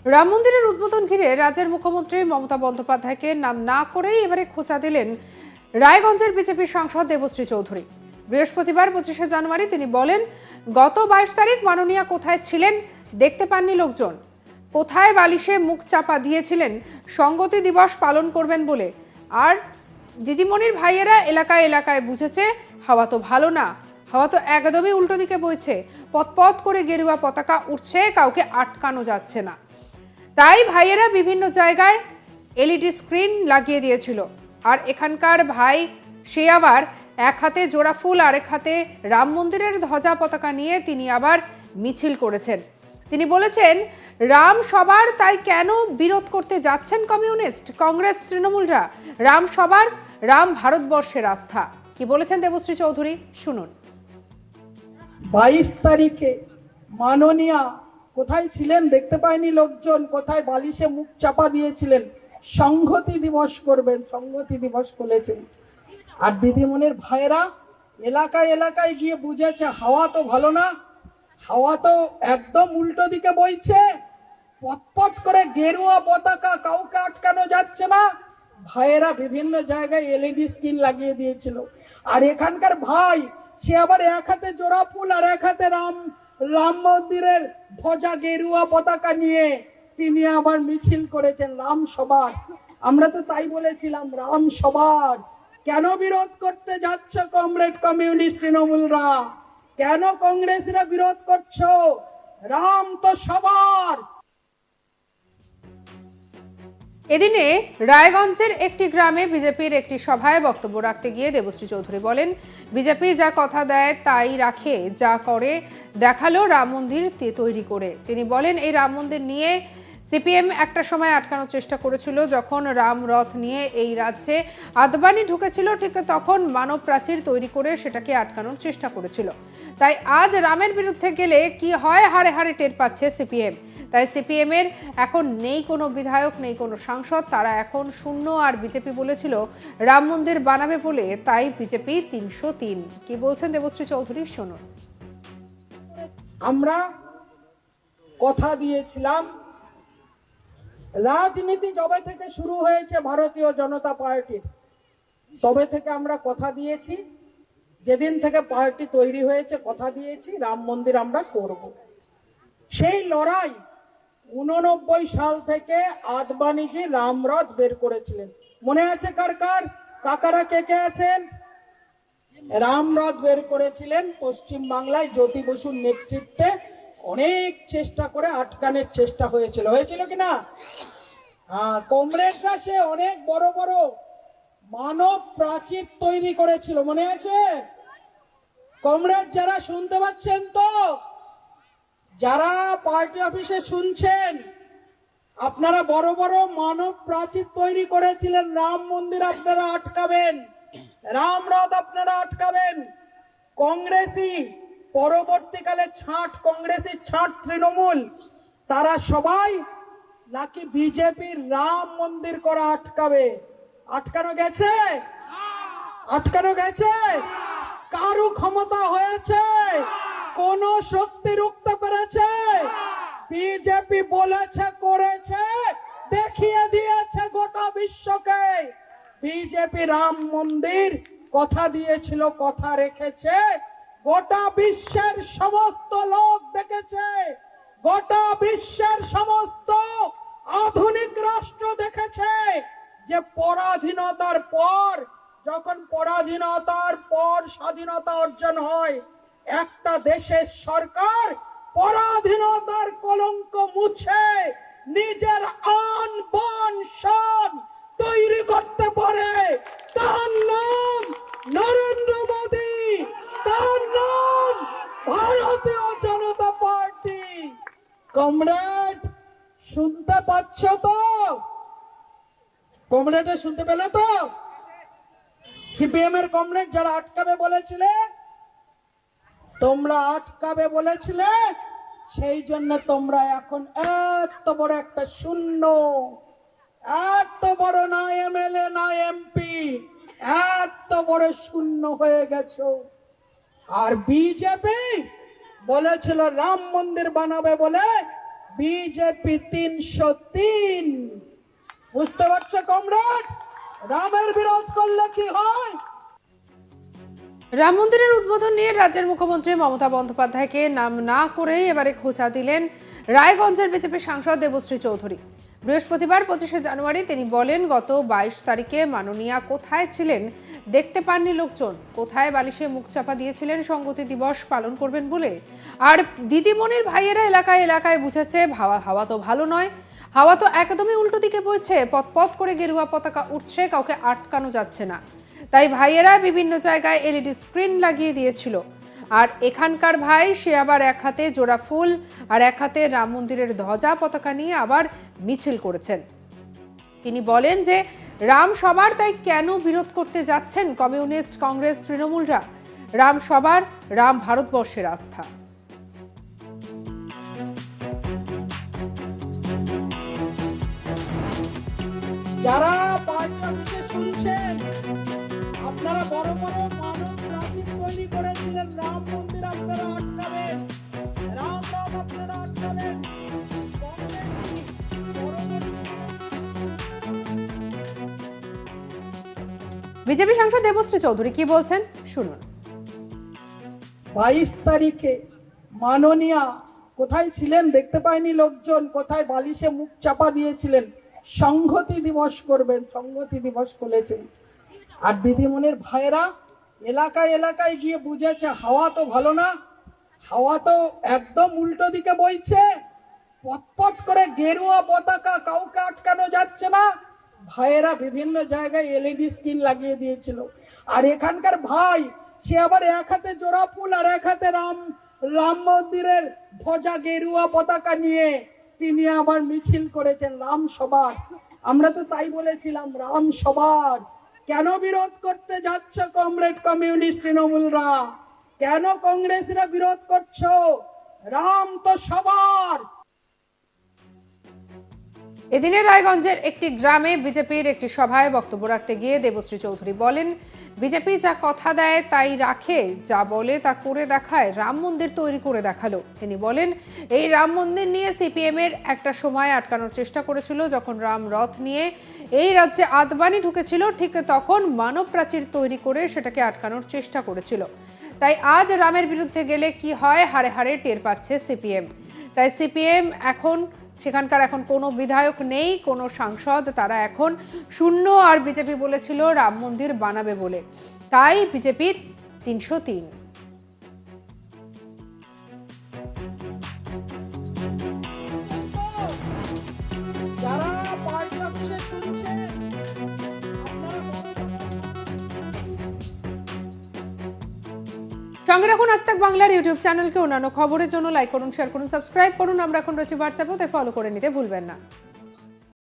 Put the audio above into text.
রাম মন্দিরের উদ্বোধন ঘিরে রাজ্যের মুখ্যমন্ত্রী মমতা বন্দ্যোপাধ্যায়কে নাম না করেই এবারে খোঁচা দিলেন রায়গঞ্জের বিজেপি সাংসদ দেবশ্রী চৌধুরী। বৃহস্পতিবার 25শে জানুয়ারি তিনি বলেন, গত 22 তারিখ মাননীয়া কোথায় ছিলেন দেখতে পাননি লোকজন, কোথায় বালিশে মুখ চাপা দিয়েছিলেন সংগতি দিবস পালন করবেন বলে। আর দিদিমণির ভাইয়েরা এলাকায় এলাকায় বুঝেছে হাওয়া তো ভালো না, হাওয়া তো একদমই উল্টো দিকে বইছে, পথ করে গেরুয়া পতাকা উঠছে, কাউকে আটকানো যাচ্ছে না। তাই ভাইয়েরা বিভিন্ন জায়গায় এলইডি স্ক্রিন লাগিয়ে দিয়েছিল। আর এখানকার ভাই সে আবার এক হাতে জোড়া ফুল আর এক হাতে রাম মন্দিরের ধ্বজা পতাকা নিয়ে তিনি আবার মিছিল করেছেন। তিনি বলেছেন, রাম সবার, তাই কেন বিরোধ করতে যাচ্ছেন কমিউনিস্ট, কংগ্রেস, তৃণমূলরা? রাম সবার, রাম ভারতবর্ষের আস্থা। কি বলেছেন দেবশ্রী চৌধুরী, শুনুন। 22 তারিখে মাননীয়া কোথায় ছিলেন দেখতে পায়নি লোকজন, কোথায় বালিশে মুখ চাপা দিয়েছিলেন সংহতি দিবস করবেন, সংহতি দিবস করেছেন। আর দিদিমণির ভাইয়েরা এলাকায় এলাকায় গিয়ে বুঝেছে হাওয়া তো ভালো না, হাওয়া তো একদম উল্টো দিকে বইছে, পথ করে গেরুয়া পতাকা, কাউকে আটকানো যাচ্ছে না। ভাইয়েরা বিভিন্ন জায়গায় এলইডি স্ক্রিন লাগিয়ে দিয়েছিল। আর এখানকার ভাই সে আবার এক হাতে জোড়া ফুল আর এক হাতে রাম মন্দিরের ধ্বজা গেরুয়া পতাকা নিয়ে তিনি আবার মিছিল করেছেন রাম সবার। আমরা তো তাই বলেছিলাম, রাম সবার। কেন বিরোধ করতে যাচ্ছ কমরেড কমিউনিস্ট তৃণমূলরা? কেন কংগ্রেসরা বিরোধ করছো? রাম তো সবার। এদিনে রায়গঞ্জের একটি গ্রামে বিজেপির একটি সভায় বক্তব্য রাখতে গিয়ে দেবশ্রী চৌধুরী বলেন, বিজেপি যা কথা দেয় তাই রাখে, যা করে দেখালো রাম মন্দির তৈরি করে। তিনি বলেন, এই রাম মন্দির নিয়ে সিপিএম একটা সময় আটকানোর চেষ্টা করেছিল। যখন রাম রথ নিয়ে এই রাজ্যে আদবানি ঢুকেছিল, ঠিক তখন মানব প্রাচীর তৈরি করে সেটাকে আটকানোর চেষ্টা করেছিল। তাই আজ রামের বিরুদ্ধে গেলে কি হয় হাড়ে হাড়ে টের পাচ্ছে সিপিএম। তাই সিপিএম এর এখন নেই কোনো বিধায়ক, নেই কোনো সাংসদ, তারা এখন শূন্য। আর বিজেপি বলেছিল রাম মন্দির বানাবে বলে, তাই বিজেপি 303। কি বলছেন দেবশ্রী চৌধুরী, শুনুন। আমরা কথা দিয়েছিলাম, রাজনীতি যবে থেকে শুরু হয়েছে ভারতীয় জনতা পার্টির, তবে থেকে আমরা কথা দিয়েছি, যেদিন থেকে পার্টি তৈরি হয়েছে কথা দিয়েছি রাম মন্দির আমরা করব। সেই লড়াই 89 সাল থেকে আদবানিজি রামরথ বের করেছিলেন, মনে আছে কার কার? কাকারা কে কে আছেন? রামরথ বের করেছিলেন পশ্চিম বাংলায় জ্যোতি বসুর নেতৃত্বে। অনেক চেষ্টা করে আটকানোর চেষ্টা হয়েছিল কিনা? কমরেডরা সে অনেক বড় বড় মানব প্রাচীর তৈরি করেছিল, মনে আছে? কমরেড যারা শুনতে পাচ্ছেন তো, যারা পার্টি অফিসে শুনছেন, আপনারা বড় বড় মানব প্রাচীর তৈরি করেছিলেন। রাম মন্দির আপনারা আটকাবেন, রামরথ আপনারা আটকাবেন। কংগ্রেসি পরবর্তীকালে কংগ্রেসি ছাঁট তৃণমূল, তারা সবাই নাকি বিজেপির রাম মন্দির করা আটকাবে। আটকানো গেছে? আটকানো গেছে? কারু ক্ষমতা হয়েছে? কোন শক্তি রুখতে পেরেছে? বিজেপি বলেছে, করেছে, দেখিয়ে দিয়েছে গোটা বিশ্বকে। বিজেপি রাম মন্দির কথা দিয়েছিল, কথা রেখেছে। গোটা বিশ্বের সমস্ত লোক দেখেছে, গোটা বিশ্বের সমস্ত আধুনিক রাষ্ট্র দেখেছে যে পরাধীনতার পর, যখন পরাধীনতার পর স্বাধীনতা অর্জন হয়, একটা দেশের সরকার পরাধীনতার কলঙ্ক মুছে নিজের আন বান শান তৈরি করতে পারে। তার নাম নরেন্দ্র মোদী, তার নাম ভারতীয় জনতা পার্টি। কমরেড শুনতে পাচ্ছ তো? কমরেডে শুনতে পেলে তো? সিপিএম এর কমরেড যারা আটকাবে বলেছিলে, তোমরা আটকাবে বলেছিলে, সেই জন্য তোমরা এখন এত বড় একটা শূন্য, এত বড় না এমএলএ না এমপি, এত বড় শূন্য হয়ে গেছো। আর বিজেপি বলেছিল রাম মন্দির বানাবে বলে, বিজেপি 303। বুঝতে পারছো কমরেড, রামের বিরোধ করলে কি হয়? রাম মন্দিরের উদ্বোধন নিয়ে রাজ্যের মুখ্যমন্ত্রী মমতা বন্দ্যোপাধ্যায়কে নাম না করেই এবারে খোঁচা দিলেন রায়গঞ্জের বিজেপি সাংসদ দেবশ্রী চৌধুরী। বৃহস্পতিবার 25শে জানুয়ারি তিনি বলেন, গত 22 তারিখে মাননীয়া কোথায় ছিলেন দেখতে পাননি লোকজন, কোথায় বালিশে মুখ চাপা দিয়েছিলেন সংহতি দিবস পালন করবেন বলে। আর দিদিমণির ভাইয়েরা এলাকায় এলাকায় বুঝেছে হাওয়া তো ভালো নয়, হাওয়া তো একদমই উল্টো দিকে বইছে, পথ করে গেরুয়া পতাকা উঠছে, কাউকে আটকানো যাচ্ছে না। তাই ভাইয়েরা বিভিন্ন জায়গায় এলইডি স্ক্রিন লাগিয়ে দিয়েছিল। আর এখানকার ভাই, সে আবার এক হাতে জোড়া ফুল আর এক হাতে রাম মন্দিরের ধ্বজা পতাকা নিয়ে আবার মিছিল করেছেন। তিনি বলেন যে রাম সবার, তাই কেন বিরোধ করতে যাচ্ছেন কমিউনিস্ট, কংগ্রেস, তৃণমূলরা? রাম সবার, রাম ভারতবর্ষের আস্থা। যারা পার্টি অফিসে শুনছেন, আপনারা বড় বড় মানব প্রাচীর তৈরি করেছিলেন, রাম মন্দির আপনারা আটকাবেন, রাম রাম আপনারা আটকাবেন। বিজেপি সাংসদ দেবশ্রী চৌধুরী কি বলছেন শুনুন। 22 তারিখে মাননীয়া কোথায় ছিলেন দেখতে পায়নি লোকজন, কোথায় বালিশে মুখ চাপা দিয়েছিলেন, সংহতি দিবস করবেন, সংহতি দিবস করেছেন। আর দিদিমণির ভাইয়েরা এলাকায় এলাকায় গিয়ে বুঝেছে হাওয়া তো ভালো না, হাওয়া তো একদম উল্টো দিকে বইছে, পথ করে গেরুয়া পতাকা, কাউকে আটকানো যাচ্ছে না। ভাইয়েরা বিভিন্ন জায়গায় এলইডি স্ক্রিন লাগিয়ে দিয়েছিল। আর এখানকার ভাই, সে আবার এক হাতে জোড়া ফুল আর এক হাতে রাম মন্দিরের ধ্বজা গেরুয়া পতাকা নিয়ে তিনি আবার মিছিল করেছেন রাম সবার। আমরা তো তাই বলেছিলাম, রাম সবার। কেন বিরোধ করতে যাচ্ছ কমরেড কমিউনিস্ট তৃণমূলরা? কেন কংগ্রেসরা বিরোধ করছো? রাম তো সবার। এদিনে রায়গঞ্জের একটি গ্রামে বিজেপির একটি সভায় বক্তব্য রাখতে গিয়ে দেবশ্রী চৌধুরী বলেন, বিজেপি যা কথা দেয় তাই রাখে, যা বলে তা করে দেখায়, রাম মন্দির তৈরি করে দেখালো। তিনি বলেন, এই রাম মন্দির নিয়ে সিপিএম এর একটা সময় আটকানোর চেষ্টা করেছিল, যখন রাম রথ নিয়ে এই রাজ্যে আদবানি ঢুকেছিল, ঠিক তখন মানব প্রাচীর তৈরি করে সেটাকে আটকানোর চেষ্টা করেছিল। তাই আজ রামের বিরুদ্ধে গেলে কি হয়, হাড়ে হাড়ে টের পাচ্ছে সিপিএম। তাই সিপিএম সেখানকার এখন কোনো বিধায়ক নেই, কোনো সাংসদ, তারা এখন শূন্য। আর বিজেপি বলেছিল রাম মন্দির বানাবে বলে, তাই বিজেপির 303। যারা পার্টি অফিসে শুনছেন, আপনারা সঙ্গে রাখুন আজ তাক বাংলার ইউটিউব চ্যানেলকে। অন্যান্য খবরের জন্য লাইক করুন, শেয়ার করুন, সাবস্ক্রাইব করুন। আমরা এখন রয়েছি হোয়াটসঅ্যাপে, তাই ফলো করে নিতে ভুলবেন না।